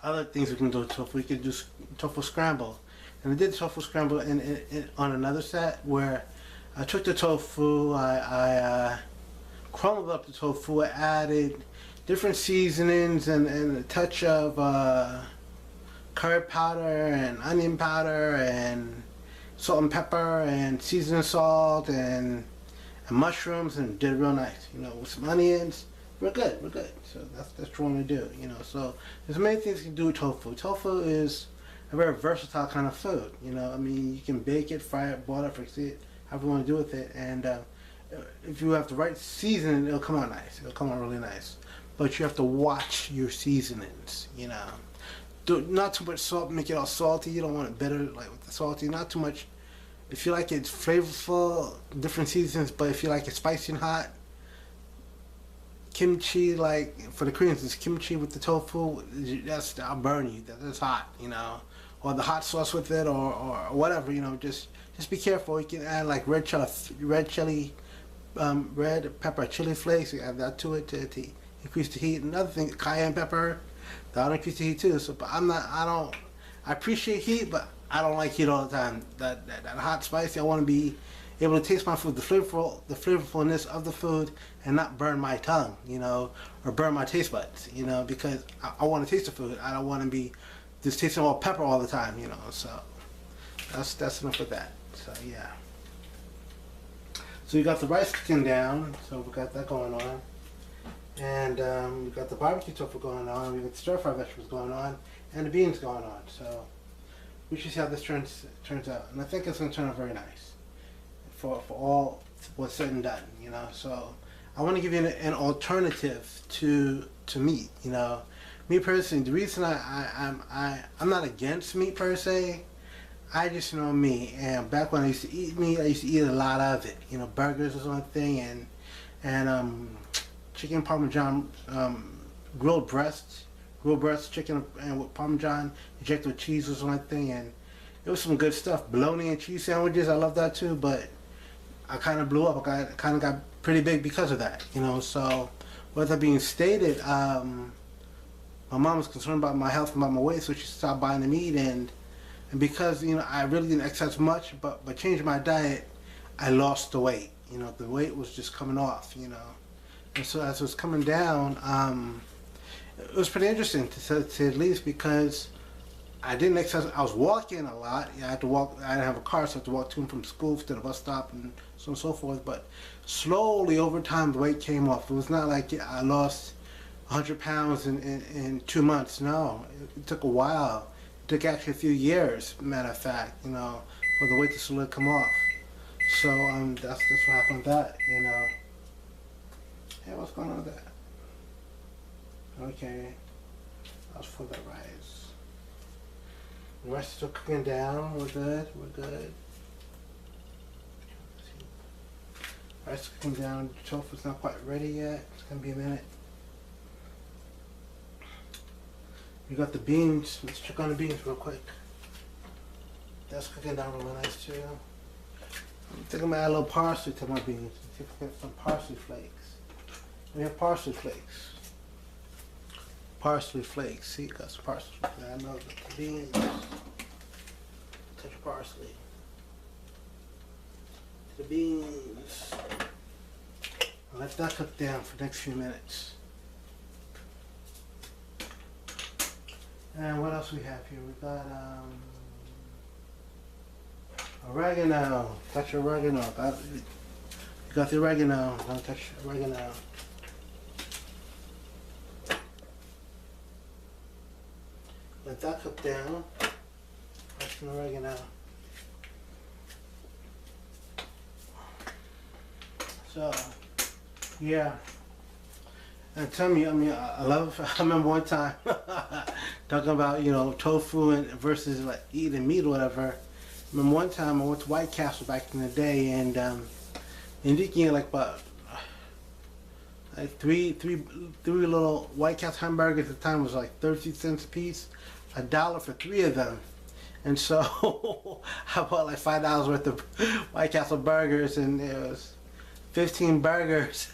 other things we can do with tofu. We can do tofu scramble. And I did tofu scramble on another set where I took the tofu, I crumbled up the tofu, I added different seasonings and a touch of curry powder and onion powder and salt and pepper and seasoning salt and mushrooms, and did it real nice, with some onions. We're good. So that's what we want to do, So there's many things you can do with tofu. Tofu is a very versatile kind of food, you can bake it, fry it, boil it, fix it, however you want to do with it. And if you have the right seasoning, it'll come out nice. It'll come out really nice. But you have to watch your seasonings, Not too much salt, make it all salty. You don't want it bitter, like with the salty. Not too much. If you like it flavorful, different seasons. But if you like it spicy and hot, kimchi, like for the Koreans, it's kimchi with the tofu. I'll burn you. That's hot, Or the hot sauce with it, or whatever, Just be careful. You can add like red pepper, chili flakes. You add that to it to increase the heat. Another thing, cayenne pepper. That'll increase the heat too. So, but I appreciate heat, but I don't like heat all the time. That hot, spicy. I want to be able to taste my food, the flavorfulness of the food, and not burn my tongue, or burn my taste buds, because I want to taste the food. I don't want to be just tasting all pepper all the time, So that's enough of that. So yeah. So we got the rice cooking down. So we got that going on. And we got the barbecue tofu going on, we got the stir-fry vegetables going on, and the beans going on. So we should see how this turns out. And I think it's going to turn out very nice for all what's said and done, So I want to give you an alternative to meat, Me personally, the reason I'm not against meat per se, I just know me. And back when I used to eat meat, I used to eat a lot of it. Burgers was one thing, and chicken parmesan, grilled breast chicken and with parmesan injected with cheese was one thing, and it was some good stuff. Bologna and cheese sandwiches, I love that too. But I kind of blew up. I kind of got pretty big because of that, So with that being stated, my mom was concerned about my health and about my weight, so she stopped buying the meat, and because I really didn't exercise much, but by changing my diet, I lost the weight. The weight was just coming off, And so as it was coming down, it was pretty interesting to say at least, because I didn't exercise. I was walking a lot. I had to walk. I didn't have a car, so I had to walk to and from school to the bus stop and so on and so forth. But slowly over time, the weight came off. It was not like I lost 100 pounds in 2 months. No, it took a while. It took actually a few years, matter of fact, for the weight to slowly come off. So that's what happened with that, Yeah, what's going on with that? Okay, that's for the rice. The rice is still cooking down. We're good. Rice is cooking down. The tofu's not quite ready yet. It's gonna be a minute. We got the beans. Let's check on the beans real quick. That's cooking down really nice too. I think I'm gonna add a little parsley to my beans. See if I can get some parsley flakes. We have parsley flakes. See, got some parsley flakes. I know the beans. Touch of parsley. The beans. Let that cook down for the next few minutes. And what else we have here? We got oregano. Touch oregano. You got the oregano. Don't touch oregano. Let that cook down. Touch some oregano. So, yeah. And tell me, I remember one time talking about, tofu and versus like eating meat or whatever. I remember one time I went to White Castle back in the day, and you can get like about three little White Castle hamburgers at the time. Was like 30 cents a piece, $1 for 3 of them. And so I bought like $5 worth of White Castle burgers, and it was 15 burgers.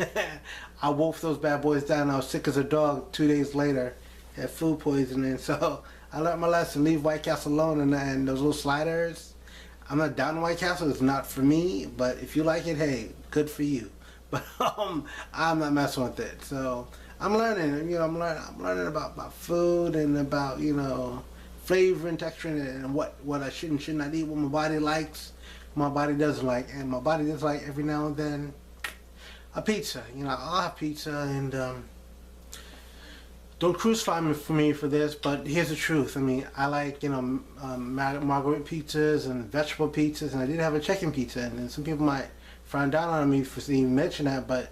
I wolfed those bad boys down. I was sick as a dog 2 days later, had food poisoning. So I learned my lesson: leave White Castle alone, and those little sliders. I'm not down White Castle. It's not for me. But if you like it, hey, good for you. But I'm not messing with it. So I'm learning. I'm learning about food and about flavor and texture and what I should not eat. What my body likes, my body doesn't like, and my body does like every now and then a pizza. I'll have pizza, and don't crucify me for this, but here's the truth. I mean, I like margarita pizzas and vegetable pizzas, and I did have a chicken pizza, and some people might frown down on me for even mentioning that, but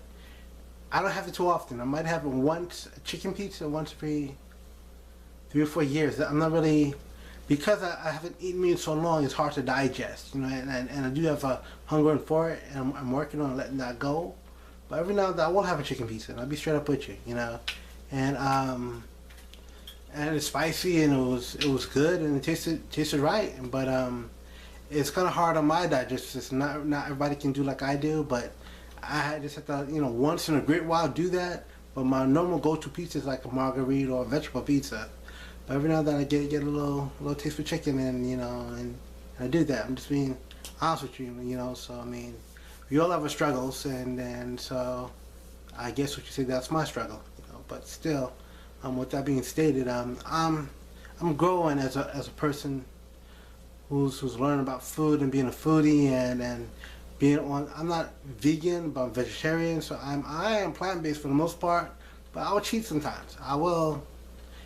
I don't have it too often. I might have it once, a chicken pizza once every 3 or 4 years. I'm not really, because I haven't eaten meat in so long, it's hard to digest, and I do have a hunger for it, and I'm working on letting that go. But every now and then I will have a chicken pizza, and I'll be straight up with you, and it's spicy, and it was good, and it tasted right, but it's kind of hard on my digestion. It's not everybody can do like I do, but I just have to once in a great while do that. But my normal go-to pizza is like a margarita or a vegetable pizza. But every now and then I get a little taste for chicken, and I do that. I'm just being honest with you, So I mean, we all have our struggles, and so I guess what you say, that's my struggle, But still, with that being stated, I'm growing as a person who's learning about food and being a foodie, and being on. I'm not vegan, but I'm vegetarian, so I am plant-based for the most part. But I will cheat sometimes. I will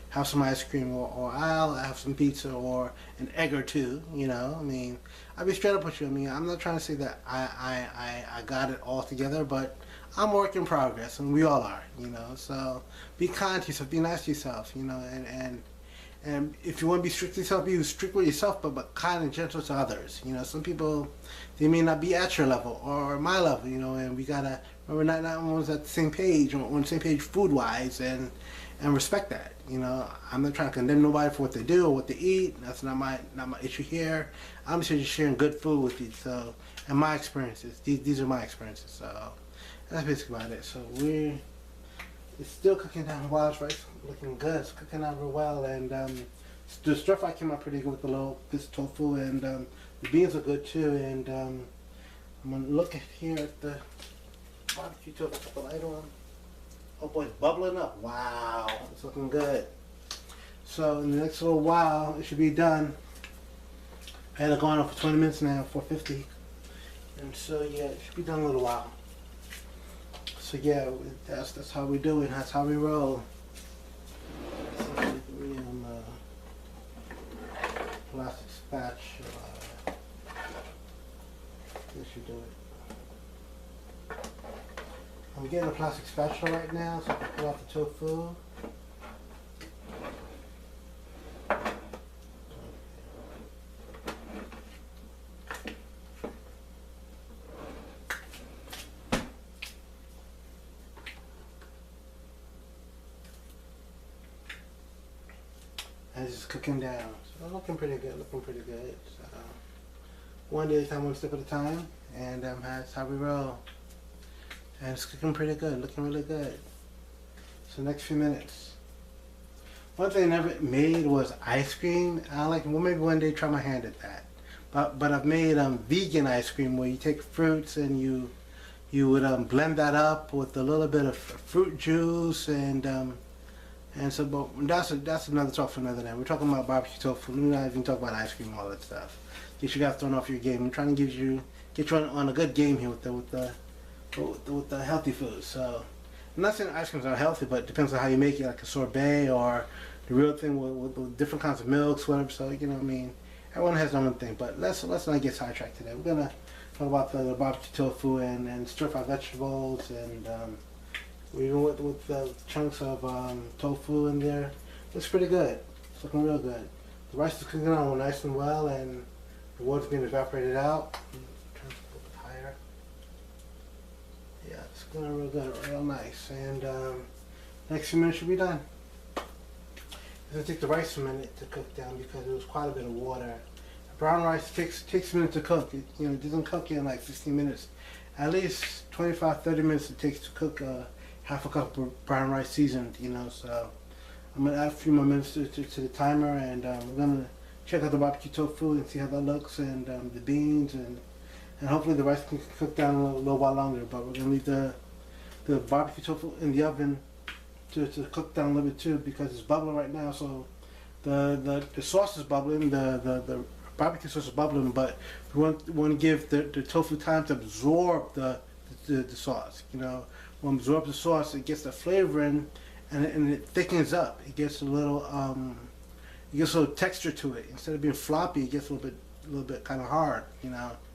have some ice cream, or I'll have some pizza, or an egg or two. I mean, I'll be straight up with you. I mean, I'm not trying to say that I got it all together, but I'm work in progress, and we all are. So be kind to yourself, be nice to yourself. And if you want to be strict with yourself, be strict with yourself, but kind and gentle to others. Some people, they may not be at your level or my level, and we gotta remember not everyone's at the same page, on the same page food-wise, and respect that. I'm not trying to condemn nobody for what they do or what they eat. That's not my issue here. I'm just sharing good food with you. So, and my experiences. These are my experiences. So that's basically about it. So it's still cooking down. Wild rice looking good. It's cooking out real well, and the stir fry came out pretty good with this tofu, and the beans are good too. And I'm gonna look here at the barbecue tofu. Put the light on. Oh boy, it's bubbling up. Wow, it's looking good. So in the next little while, it should be done. I had it going on for 20 minutes now, 450. And so yeah, it should be done in a little while. So yeah, that's how we do it. That's how we roll. Plastic spatula. This should do it. I'm getting a plastic spatula right now, so I can pull out the tofu. And it's just cooking down. So looking pretty good, So, one day at a time, one step at a time, and that's how we roll. And it's cooking pretty good, looking really good. So next few minutes. One thing I never made was ice cream. Well, maybe one day try my hand at that. But I've made vegan ice cream, where you take fruits and you would blend that up with a little bit of fruit juice, and so, but that's another talk for another day. We're talking about barbecue tofu. We're not even talking about ice cream and all that stuff. Get you guys thrown off your game. I'm trying to get you on a good game here with the healthy food. So I'm not saying ice creams are healthy, but it depends on how you make it, like a sorbet or the real thing with different kinds of milks, whatever. So what I mean, everyone has their own thing. But let's not get sidetracked today. We're gonna talk about the barbecue tofu and stir-fry vegetables, and even with the chunks of tofu in there. Looks pretty good. It's looking real good. The rice is cooking on nice and well, and the water's being evaporated out. Turn it a little bit higher. Yeah, it's cooking real good, real nice. And next few minutes should be done. It's gonna take the rice a minute to cook down because there was quite a bit of water. Brown rice takes a minute to cook. It doesn't cook in like 15 minutes. At least 25-30 minutes it takes to cook half a cup of brown rice seasoned. So I'm gonna add a few more minutes to the timer, and we're gonna check out the barbecue tofu and see how that looks, and the beans, and hopefully the rice can cook down a little while longer. But we're gonna leave the barbecue tofu in the oven to cook down a little bit too, because it's bubbling right now. So the sauce is bubbling, the barbecue sauce is bubbling, but we want to give the tofu time to absorb the sauce. You know, when it absorbs the sauce, it gets the flavor in, and it thickens up. It gets a little texture to it. Instead of being floppy, it gets a little bit kind of hard. You know.